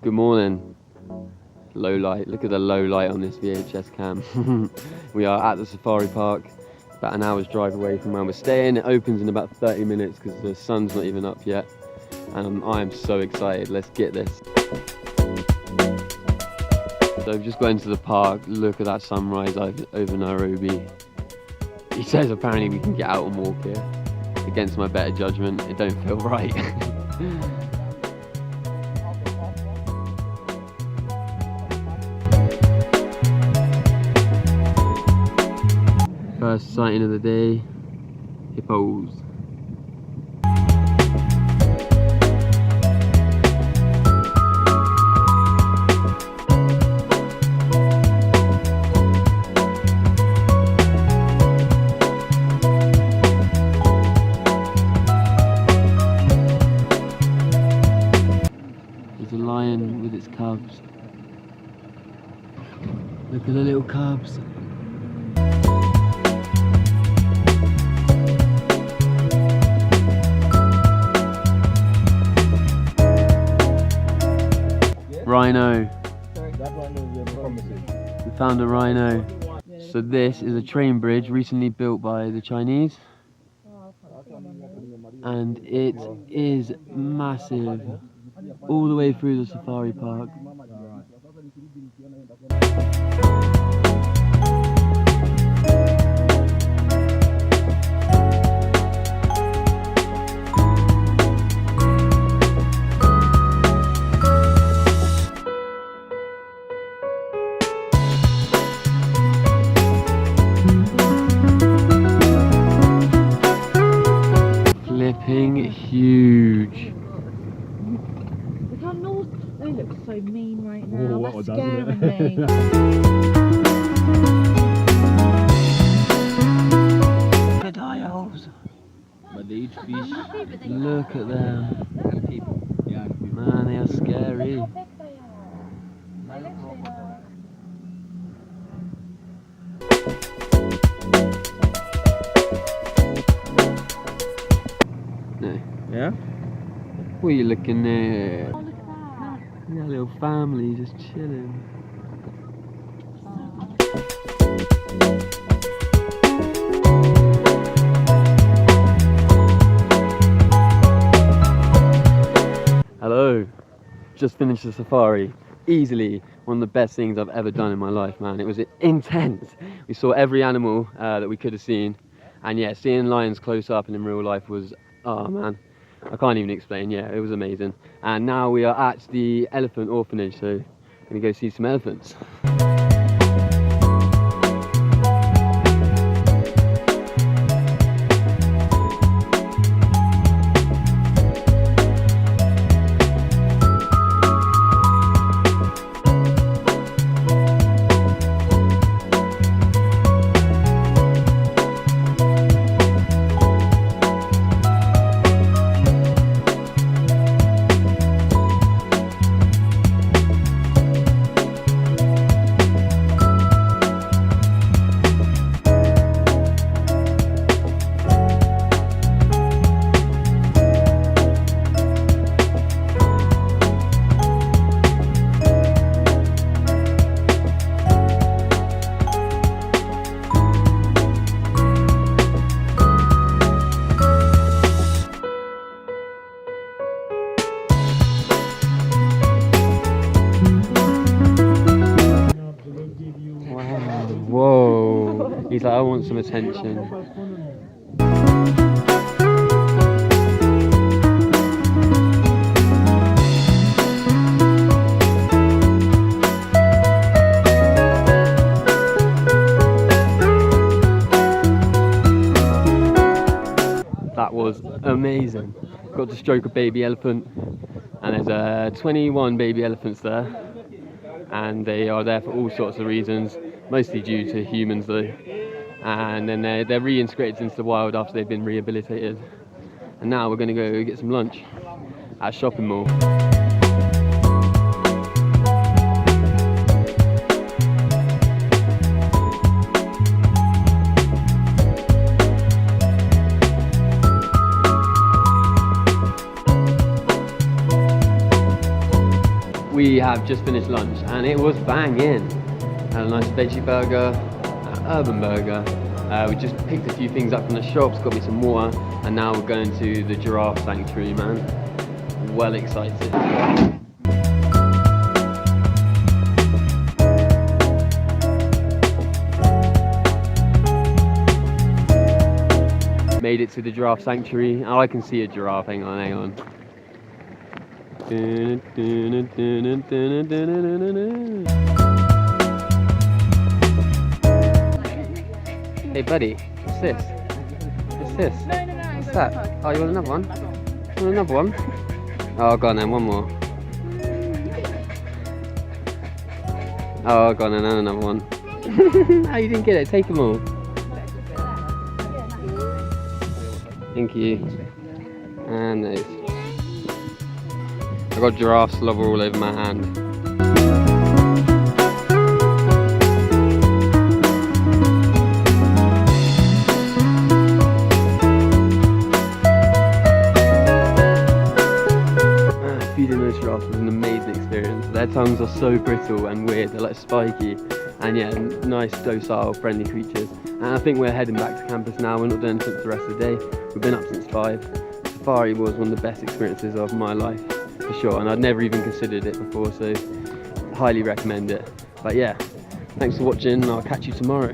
Good morning. Low light. Look at the low light on this VHS cam. We are at the safari park, about an hour's drive away from where we're staying. It opens in about 30 minutes because the sun's not even up yet. And I am so excited. Let's get this. So I've just got into the park. Look at that sunrise over Nairobi. He says apparently we can get out and walk here. Against my better judgment, it don't feel right. First sighting of the day, hippos. There's a lion with its cubs. Look at the little cubs. Rhino. We found a rhino. So this is a train bridge recently built by the Chinese. And it is massive. All the way through the safari park. Flipping huge. Look how north. They look so mean right now. Oh, that's scaring me. Crocodiles. But they eat fish. Look at them. And people. Yeah. Man, they are scary. Look how big they are. They literally are. No. Yeah? What are you looking there? Oh, look at that. That little family just chilling. Hello. Just finished the safari. Easily one of the best things I've ever done in my life, man. It was intense. We saw every animal that we could have seen. And yeah, seeing lions close up and in real life was, oh man, I can't even explain. Yeah, it was amazing. And now we are at the elephant orphanage, so I'm gonna go see some elephants. Whoa, he's like, I want some attention. That was amazing. Got to stroke a baby elephant, and there's 21 baby elephants there, and they are there for all sorts of reasons, mostly due to humans though. And then they're reintegrated into the wild after they've been rehabilitated. And now we're going to go get some lunch at a shopping mall. We have just finished lunch and it was banging. Had a nice veggie burger, an urban burger. We just picked a few things up from the shops, got me some water, and now we're going to the giraffe sanctuary, man. Well excited. Made it to the giraffe sanctuary. Oh, I can see a giraffe. Hang on. Hey buddy, what's this? What's this? No. What's that? Oh, you want another one? You want another one? Oh, go on then, one more. Oh, go on then, another one. Oh, you didn't get it, take them all. Thank you. And those. I got giraffe slobber all over my hand. Feeding those giraffes was an amazing experience. Their tongues are so brittle and weird, they're like spiky, and yeah, nice, docile, friendly creatures. And I think we're heading back to campus now. We're not doing anything for the rest of the day. We've been up since 5. Safari was one of the best experiences of my life, for sure, and I'd never even considered it before, so highly recommend it. But yeah, thanks for watching, and I'll catch you tomorrow.